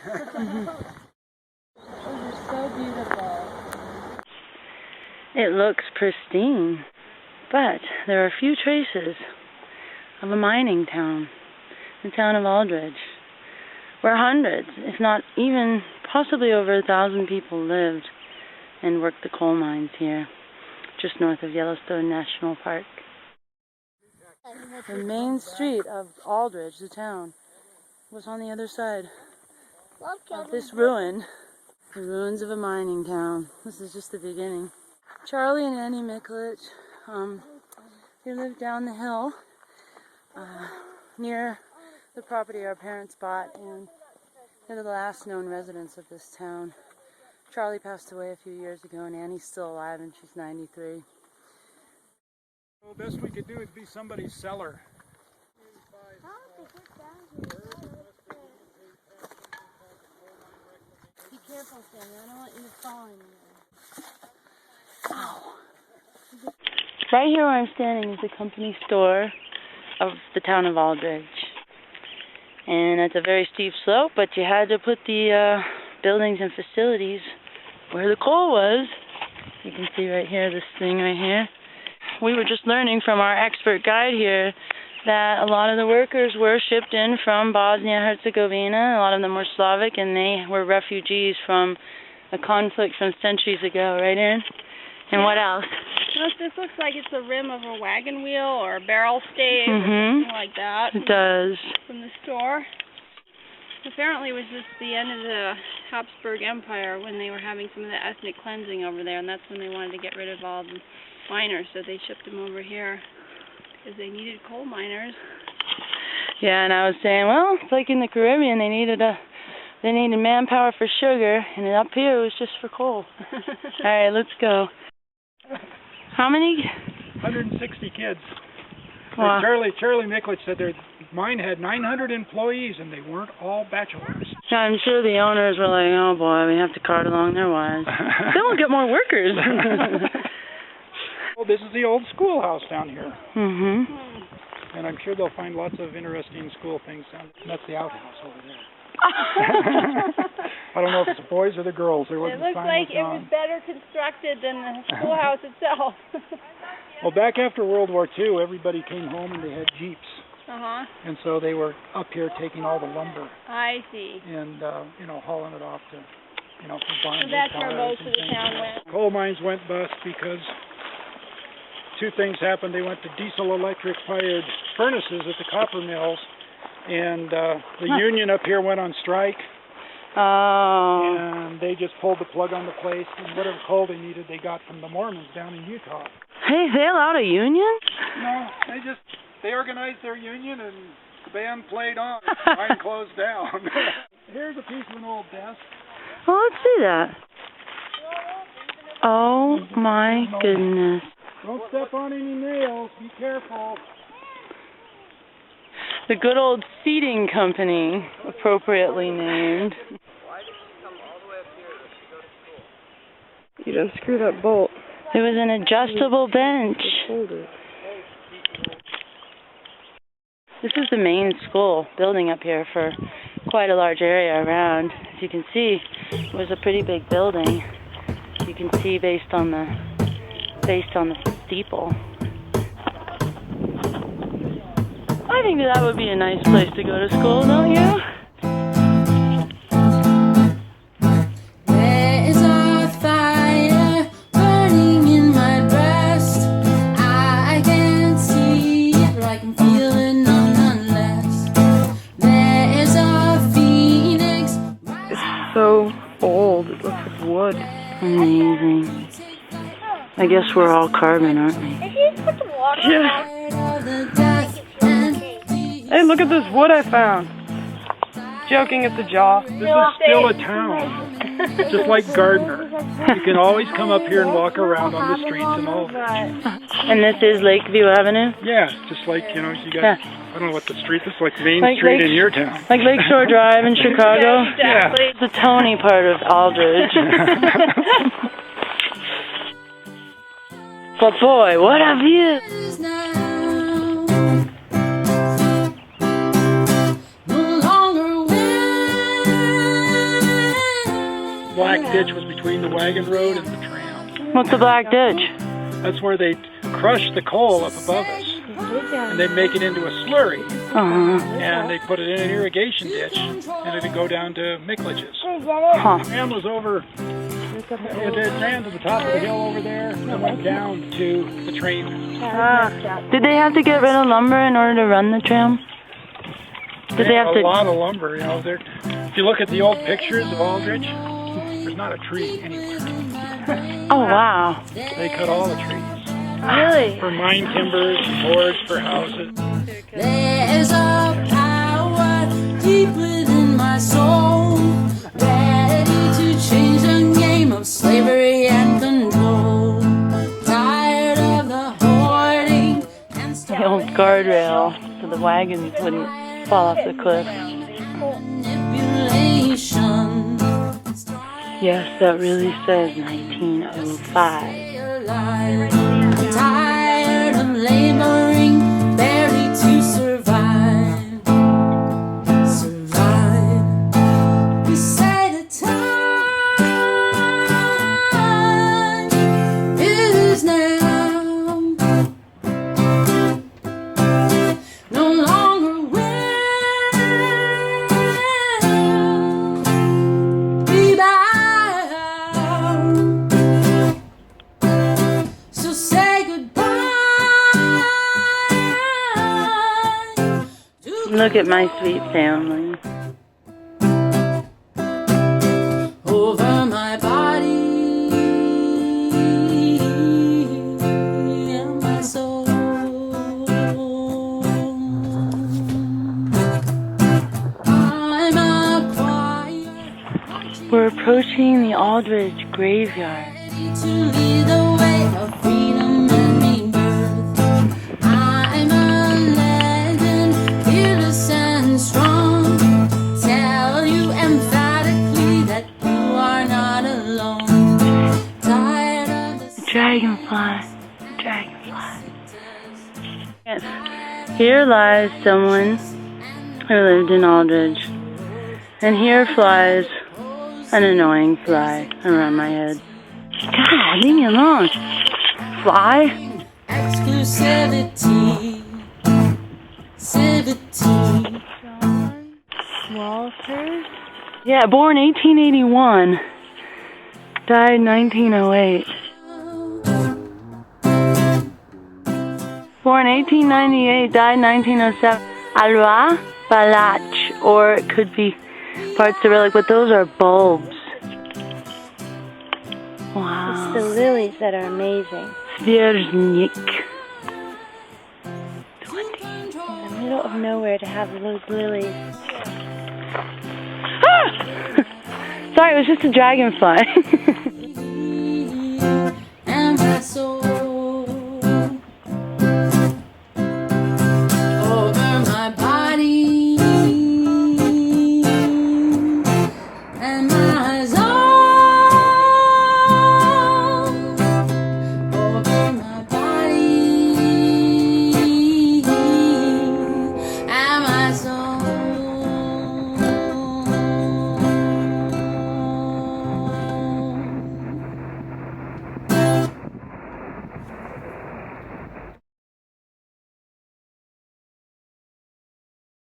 Those are so beautiful. It looks pristine, but there are few traces of a mining town, the town of Aldridge, where hundreds, if not even possibly over 1,000 people lived and worked the coal mines here, just north of Yellowstone National Park. The main street of Aldridge, the town, was on the other side of this ruin, the ruins of a mining town. This is just the beginning. Charlie and Annie Mikulich, they lived down the hill near the property our parents bought, and they're the last known residents of this town. Charlie passed away a few years ago, and Annie's still alive, and she's 93. The best we could do is be somebody's cellar. Be careful, Sammy. I don't want you to fall in there. Ow. Right here where I'm standing is the company store of the town of Aldridge. And it's a very steep slope, but you had to put the buildings and facilities where the coal was. You can see right here, this thing right here. We were just learning from our expert guide here that a lot of the workers were shipped in from Bosnia-Herzegovina. A lot of them were Slavic, and they were refugees from a conflict from centuries ago, right, Erin? And what else? This looks like it's the rim of a wagon wheel or a barrel stave or something like that. It does. From the store. Apparently it was just the end of the Habsburg Empire when they were having some of the ethnic cleansing over there, and that's when they wanted to get rid of all the miners, so they shipped them over here because they needed coal miners. Yeah, and I was saying, well, it's like in the Caribbean, they needed manpower for sugar, and up here it was just for coal. All right, let's go. How many? 160 kids. Wow. Charlie Mikulich said their mine had 900 employees, and they weren't all bachelors. Yeah, I'm sure the owners were like, oh boy, we have to cart along their wives. Then we'll get more workers. Well, this is the old schoolhouse down here. Mm-hmm. And I'm sure they'll find lots of interesting school things down there. That's the outhouse over there. I don't know if it's the boys or the girls. There wasn't It looks like it was better constructed than the schoolhouse itself. Well, back after World War II, everybody came home and they had Jeeps. And so they were up here taking all the lumber. I see. And, hauling it off to, for barns. So that's where most of the town went. Coal mines went bust because two things happened. They went to diesel electric fired furnaces at the copper mills, and the union up here went on strike. Oh. And they just pulled the plug on the place, and whatever coal they needed they got from the Mormons down in Utah. Hey, they allowed a union? No, they organized their union, and the band played on. The mine closed down. Here's a piece of an old desk. Oh, let's see that. Oh my goodness. Don't step on any nails. Be careful. The good old seating company, appropriately named. Why did you come all the way up here to go to school? You done screwed up bolt. There was an adjustable bench. Hold it. This is the main school building up here for quite a large area around. As you can see, it was a pretty big building. You can see based on the steeple. I think that would be a nice place to go to school, don't you? There is a fire burning in my breast. I can't see it, but I can feel it nonetheless. There is a phoenix. It's so old. It looks like wood. Amazing. I guess we're all carbon, aren't we? Yeah. Hey, look at this wood I found. Joking at the jaw. This is still a town, just like Gardner. You can always come up here and walk around on the streets and all. And this is Lakeview Avenue? Yeah, just like, you got, Yeah. I don't know what the street is, like Main Like Street Lake- in your town. Like Lakeshore Drive in Chicago? Yeah. It's the Tony part of Aldridge. But boy, what a view! No longer will black ditch was between the wagon road and the tram. What's the black ditch? That's where they crush the coal up above us, and they make it into a slurry, and they put it in an irrigation ditch, and it'd go down to Mickledge's. Huh. The tram was over, it ran to the top of the hill over there, and went down to the train. Did they have to get rid of lumber in order to run the tram? Did they have a lot of lumber, you know. If you look at the old pictures of Aldridge, there's not a tree anywhere. Oh, wow. They cut all the trees. Really? For mine timbers, boards for houses. There's a power deep within my soul, ready to change the game of slavery and control. Tired of the hoarding and The old guardrail so the wagons wouldn't fall off the cliff. manipulation. Yes, that really says 1905. Tired of laboring barely to survive. Survive. We say the time is now. No longer will be bound. So say goodbye. Look at my sweet family. Over my body and my soul. I'm a quiet, We're approaching the Aldridge graveyard. ready to lead the way of freedom and rebirth. I'm a legend, fearless and strong. Tell you emphatically that you are not alone. Tired of the Dragonfly. Yes. Here lies someone who lived in Aldridge. And here flies an annoying fly around my head. God, leave me alone. Fly? exclusivity. Civity. Walters? Yeah, born 1881. Died 1908. Born 1898, died 1907. Alwa Balach, or it could be part cyrillic, but those are bulbs. Wow. It's the lilies that are amazing. Svierznik. In the middle of nowhere to have those lilies. Ah! Sorry, it was just a dragonfly.